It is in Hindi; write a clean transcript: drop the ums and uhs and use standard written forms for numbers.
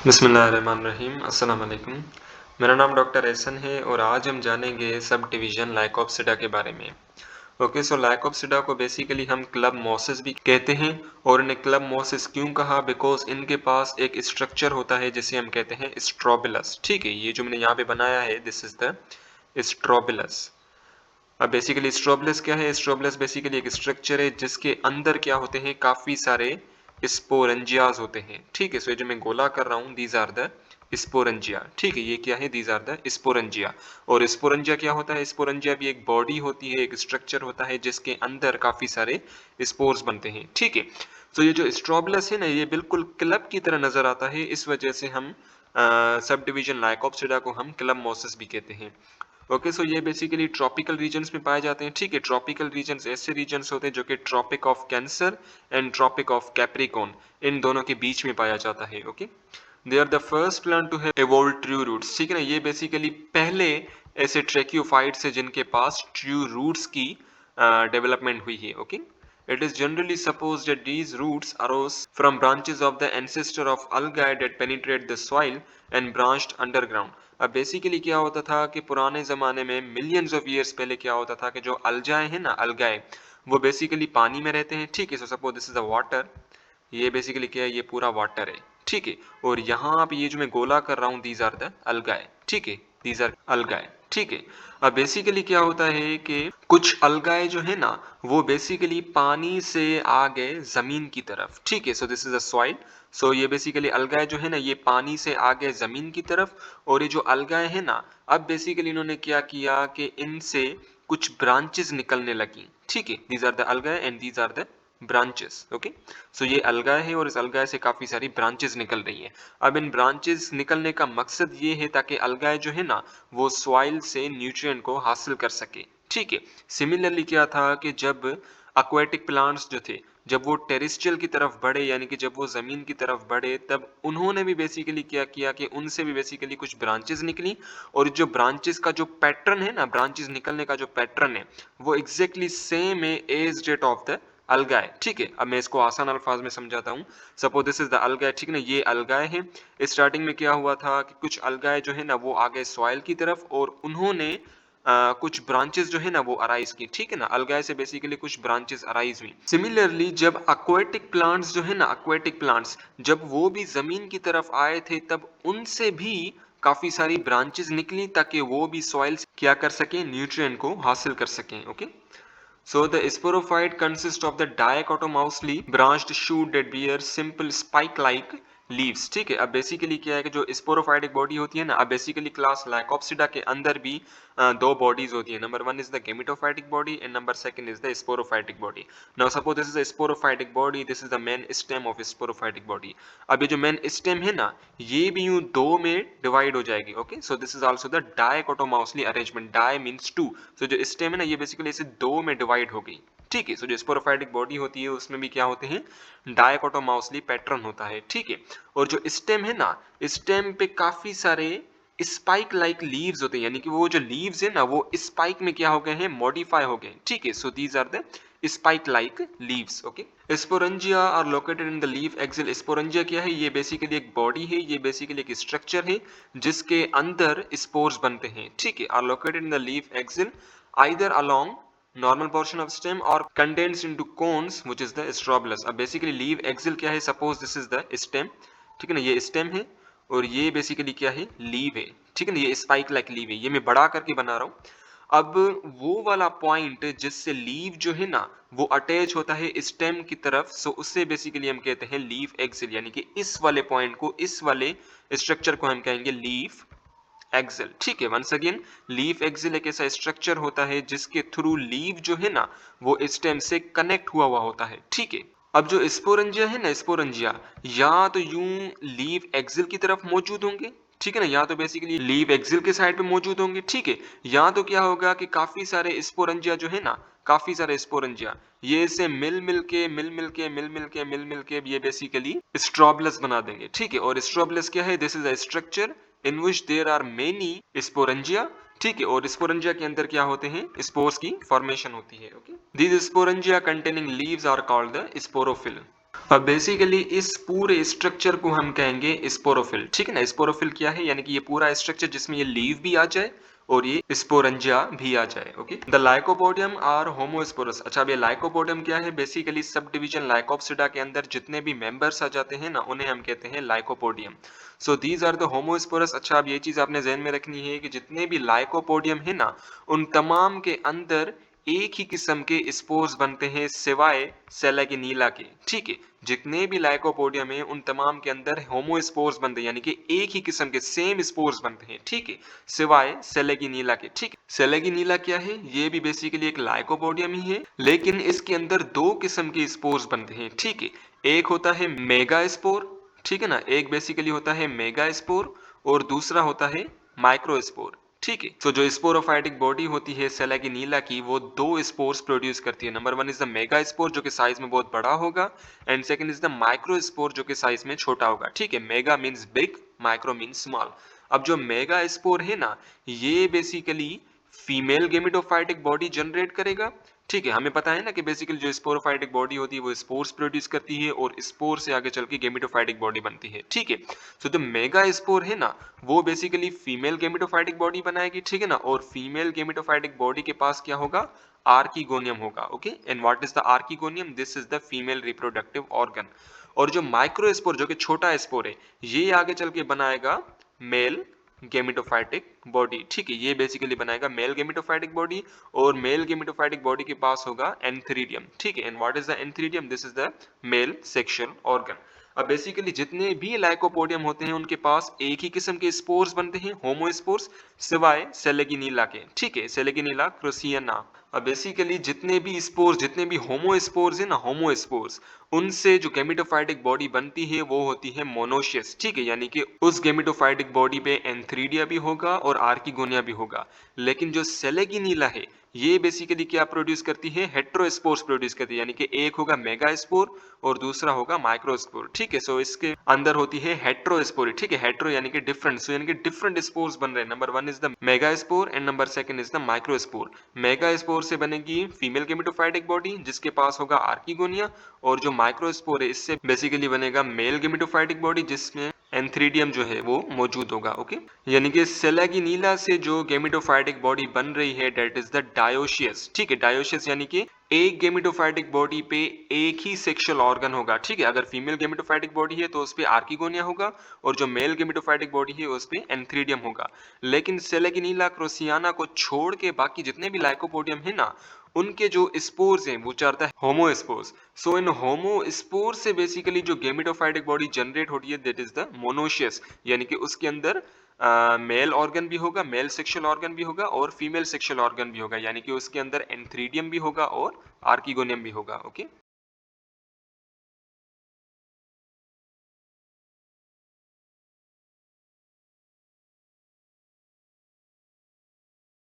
बिस्मिल्लाहिर्रहमानिर्रहीम अस्सलाम वालेकुम। मेरा नाम डॉक्टर एहसन है और आज हम जानेंगे सब डिवीज़न लाइकोप्सिडा के बारे में। ओके, सो लाइकोप्सिडा को बेसिकली हम क्लब मॉसेस भी कहते हैं और इन्हें क्लब मॉसेस क्यों कहा, बिकॉज इनके पास एक स्ट्रक्चर होता है जिसे हम कहते हैं स्ट्रोबिलस। ठीक है, ये जो मैंने यहाँ पे बनाया है दिस इज द स्ट्रोबिलस। अब बेसिकली स्ट्रोबिलस क्या है? स्ट्रोबिलस बेसिकली एक स्ट्रक्चर है जिसके अंदर क्या होते हैं, काफी सारे स्पोरेंजियाज होते हैं। ठीक है, सो ये जो मैं गोला कर रहा हूँ दीज आर द स्पोरेंजिया। ठीक है, ये क्या है? These are the sporangia. और स्पोरेंजिया क्या होता है? स्पोरेंजिया भी एक बॉडी होती है, एक स्ट्रक्चर होता है जिसके अंदर काफी सारे स्पोर्स बनते हैं। ठीक है, तो ये जो स्ट्रोबिलस है ना, ये बिल्कुल क्लब की तरह नजर आता है, इस वजह से हम सब डिवीजन लाइकोप्सिडा को हम क्लब मोसिस भी कहते हैं। ओके, सो ये बेसिकली ट्रॉपिकल रीजन्स में पाए जाते हैं। ठीक है, ट्रॉपिकल रीजन्स ऐसे रीजन्स होते हैं जो कि Tropic of Cancer and Tropic of Capricorn, इन दोनों के बीच में पाया जाता है। Okay, they are the first plant to have evolved true roots. ठीक है ना, ये बेसिकली पहले ऐसे ट्रेक्योफाइट्स है जिनके पास ट्रू रूट्स की डेवलपमेंट हुई है। Okay, it is generally supposed that these roots arose from branches of the ancestor of algae that penetrate the soil and branched underground। अब बेसिकली क्या होता था कि पुराने ज़माने में मिलियंस ऑफ ईयर्स पहले क्या होता था कि जो अलजाए हैं ना, अलगाए, वो बेसिकली पानी में रहते हैं। ठीक है, so suppose this is a water, ये बेसिकली क्या है? ये पूरा वाटर है। ठीक है, और यहाँ पे ये जो मैं गोला कर रहा हूँ दीज आर द अलगाए। ठीक है, दीज आर अलगाए। ठीक है, अब बेसिकली क्या होता है कि कुछ अलगाए जो है ना, वो बेसिकली पानी से आ गए जमीन की तरफ। ठीक है, so this is a soil. So ये बेसिकली अलगाए जो है ना, ये पानी से आ गए जमीन की तरफ। और ये जो अलगाए है ना, अब बेसिकली इन्होंने क्या किया कि इनसे कुछ ब्रांचेस निकलने लगी। ठीक है, these are the algae and these are the branches. Okay, so ये अलगाए है और इस अलगाए से काफी सारी ब्रांचेस निकल रही हैं। अब इन ब्रांचेस निकलने का मकसद ये है ताकि अलगाए जो है ना, वो सॉइल से न्यूट्रिएंट को हासिल कर सके। ठीक है, सिमिलरली क्या था कि जब aquatic प्लांट्स जो थे, जब वो टेरेस्ट्रियल की तरफ बढ़े, यानी कि जब वो जमीन की तरफ बढ़े, तब उन्होंने भी बेसिकली क्या किया कि उनसे भी बेसिकली कुछ ब्रांचेस निकली। और जो ब्रांचेस का जो पैटर्न है ना, ब्रांचेस निकलने का जो पैटर्न है, वो एग्जैक्टली सेम है as date of the algae. ठीक है, अब मैं इसको आसान अल्फाज में समझाता हूँ। Suppose this is the algae. ठीक है ना, ये अलगाए है। स्टार्टिंग में क्या हुआ था कि कुछ अलगाए जो है ना, वो आ गए सॉइल की तरफ और उन्होंने कुछ ब्रांचेस जो है ना, वो अराइज की। ठीक है ना, अलगाए से बेसिकली कुछ ब्रांचेस अराइज हुई। सिमिलरली जब aquatic प्लांट्स जो है ना, aquatic प्लांट्स जब वो भी जमीन की तरफ आए थे, तब उनसे भी काफी सारी ब्रांचेस निकली ताकि वो भी सॉइल क्या कर सके, न्यूट्रिएंट को हासिल कर सकें। Okay, so the sporophyte consists of the dichotomously branched shoot that bear simple spike-like leaves। ठीक है, अब बेसिकली क्या है कि जो स्पोरोफाइट एक बॉडी होती है ना, अब बेसिकली क्लास लाइकोप्सिडा के अंदर भी दो बॉडीज होती है। Number one is the gametophytic body and number second is the sporophytic body. Now suppose this is a sporophytic body, this is the main stem of sporophytic body. अब ये जो मेन स्टेम है ना, ये भी यूं दो में डिवाइड हो जाएगी। Okay, so this is also the dichotomously arrangement. Di means two, so जो स्टेम है ना, ये बेसिकली इसे दो में डिवाइड हो गई। ठीक है, सो जो स्पोरोफाइटिक बॉडी होती है उसमें भी क्या होते हैं, डायकोटोमाउसली पैटर्न होता है। ठीक है, और जो स्टेम है ना, स्टेम पे काफी सारे स्पाइक लाइक लीव्स होते हैं, यानी कि वो जो लीव्स है ना, वो स्पाइक में क्या हो गए हैं, मॉडिफाई हो गए। ठीक है, so these are the spike like leaves. Okay, sporangia are located in the leaf axil. Sporangia क्या है? ये बेसिकली एक बॉडी है, ये बेसिकली एक स्ट्रक्चर है जिसके अंदर स्पोर्स बनते हैं। ठीक है, are located in the leaf axil either along normal portion of stem or condensed into cones which is the strobilus। अब बेसिकली लीव एक्सिल क्या है? Suppose this is the stem. ठीक है ना, ये स्टेम है और ये बेसिकली क्या है, लीव है। ठीक है ना, ये स्पाइक लाइक लीव है, ये मैं बढ़ा करके बना रहा हूँ। अब वो वाला पॉइंट जिससे लीव जो है ना, वो अटैच होता है स्टेम की तरफ, सो उससे बेसिकली हम कहते हैं लीफ एक्सिल, यानी कि इस वाले पॉइंट को, इस वाले स्ट्रक्चर को हम कहेंगे लीफ एक्सिल। ठीक है, वंस अगेन लीफ एक्सिल एक ऐसा स्ट्रक्चर होता है जिसके थ्रू लीफ जो है ना, वो स्टेम से कनेक्ट हुआ हुआ होता है। ठीक है, अब जो स्पोरेंजिया है ना, स्पोरेंजिया या तो यूं लीफ एक्सिल की तरफ मौजूद होंगे। ठीक है ना, या तो बेसिकली लीफ एक्सिल के साइड पे मौजूद होंगे। ठीक है, या तो क्या होगा कि काफी सारे स्पोरेंजिया जो है ना, काफी सारे स्पोरेंजिया ये से मिल मिल के ये बेसिकली स्ट्रोबलस बना देंगे। ठीक है, और स्ट्रोबलस क्या है? This is a structure in which there are many sporangia। ठीक है, और स्पोरेंजिया के अंदर क्या होते हैं, स्पोर्स की फॉर्मेशन होती है। Okay, these sporangia containing leaves are called the sporophyll। अब बेसिकली इस पूरे स्ट्रक्चर को हम कहेंगे स्पोरोफिल, ठीक है ना। स्पोरोफिल क्या है, यानी कि ये पूरा स्ट्रक्चर जिसमें ये लीव भी आ जाए और ये स्पोरेंजिया भी आ जाए। Okay, the lycopodium are homosporous. अच्छा, अब ये लाइकोपोडियम क्या है, बेसिकली सब डिवीजन लाइकोप्सिडा के अंदर जितने भी मेंबर्स आ जाते हैं ना, उन्हें हम कहते हैं lycopodium. So these are the homosporous. अच्छा, अब ये चीज आपने ध्यान में रखनी है कि जितने भी लाइकोपोडियम है ना, उन तमाम के अंदर एक ही किस्म के स्पोर्स बनते हैं सिवाय सेलेगिनीला के, ठीक है। जितने भी लाइकोपोडियम है उन तमाम के अंदर होमोस्पोर्स बनते हैं, यानी कि एक ही किस्म के सेम स्पोर्स बनते हैं, ठीक है, सिवाय सेलेगिनीला के। ठीक है, सेलेगिनीला क्या है, ये भी बेसिकली एक लाइकोपोडियम ही है, लेकिन इसके अंदर दो किस्म के स्पोर्स बनते हैं, ठीक है। एक होता है मेगा स्पोर, ठीक है ना, एक बेसिकली होता है मेगा स्पोर और दूसरा होता है माइक्रोस्पोर। ठीक है, तो जो स्पोरोफाइटिक बॉडी होती है सेलेगिनीला की, वो दो स्पोर्स प्रोड्यूस करती है। Number one is the mega spore जो कि साइज में बहुत बड़ा होगा, and second is the micro spore जो कि साइज में छोटा होगा। ठीक है, mega means big, micro means small. अब जो मेगा स्पोर है ना, ये basically female gametophytic body generate करेगा। ठीक है, हमें पता है ना कि बेसिकली जो स्पोरोफाइटिक बॉडी होती है वो स्पोर्स प्रोड्यूस करती है और स्पोर से आगे चल के गेमिटोफाइटिक बॉडी बनती है। ठीक है, तो जो मेगा स्पोर है ना, वो बेसिकली फीमेल गेमिटोफाइटिक बॉडी बनाएगी, ठीक है ना, और फीमेल गेमिटोफाइटिक बॉडी के पास क्या होगा, आर्किगोनियम होगा। Okay, and what is the archegonium, this is the female reproductive organ. और जो माइक्रोस्पोर जो कि छोटा स्पोर है, ये आगे चल के बनाएगा मेल गेमिटोफाइटिक बॉडी। ठीक है, ये बेसिकली बनाएगा मेल गेमिटोफाइटिक बॉडी, और मेल गेमिटोफाइटिक बॉडी के पास होगा एंथ्रीडियम। ठीक है, and what is the antheridium, this is the male sexual organ. अब बेसिकली जितने भी लाइकोपोडियम होते हैं उनके पास एक ही किस्म के स्पोर्स बनते हैं, होमोस्पोर्स, सिवाय सेलेगिनीला के। ठीक है, सेलेगिनीला क्रोसियाना। अब बेसिकली जितने भी स्पोर्स, जितने भी होमोस्पोर्स है ना, होमोस्पोर्स, उनसे जो गेमिटोफाइटिक बॉडी बनती है वो होती है मोनोशियस। ठीक है, यानी कि उस गेमिटोफाइटिक बॉडी पे एंथ्रीडिया भी होगा और आर्किगोनिया भी होगा। लेकिन जो सेलेगिनीला है, ये बेसिकली क्या प्रोड्यूस करती है, हेट्रोस्पोर्स प्रोड्यूस करती है, यानी कि एक होगा मेगास्पोर और दूसरा होगा माइक्रोस्पोर। ठीक है, सो इसके अंदर होती है हेट्रोस्पोर। ठीक है, हेट्रो यानी कि डिफरेंट, सो यानी कि डिफरेंट स्पोर्स बन रहे हैं। Number one is the megaspore and number second is the microspore. Megaspore से बनेगी फीमेल गेमिटोफाइटिक बॉडी जिसके पास होगा आर्किगोनिया, और जो माइक्रोस्पोर है इससे बेसिकली बनेगा मेल गेमिटोफाइटिक बॉडी जिसमें एंथ्रीडियम जो है वो मौजूद होगा। ओके, यानी कि सेलेगिनीला से जो गेमिटोफाइटिक बॉडी बन रही है दैट इज द डायोशियस। ठीक है, डायोशियस यानी कि एक गेमिटोफाइटिक बॉडी पे एक ही सेक्सुअल ऑर्गन होगा। ठीक है, अगर फीमेल गेमिटोफाइटिक बॉडी है तो उस पे आर्किगोनिया होगा, और जो मेल गेमिटोफाइटिक बॉडी है उस पे एंथ्रीडियम होगा। लेकिन सेलेगिनीला क्रोसियाना को छोड़ के बाकी जितने भी लाइकोपोडियम है ना, उनके जो स्पोर्स हैं वो चाहता है होमोस्पोर्स। सो इन होमोस्पोर से बेसिकली जो गेमिटोफाइटिक बॉडी जनरेट होती है दैट इज द मोनोशियस, यानी कि उसके अंदर मेल ऑर्गन भी होगा, मेल सेक्सुअल ऑर्गन भी होगा और फीमेल सेक्सुअल ऑर्गन भी होगा, यानी कि उसके अंदर एंथ्रीडियम भी होगा और आर्किगोनियम भी होगा। ओके।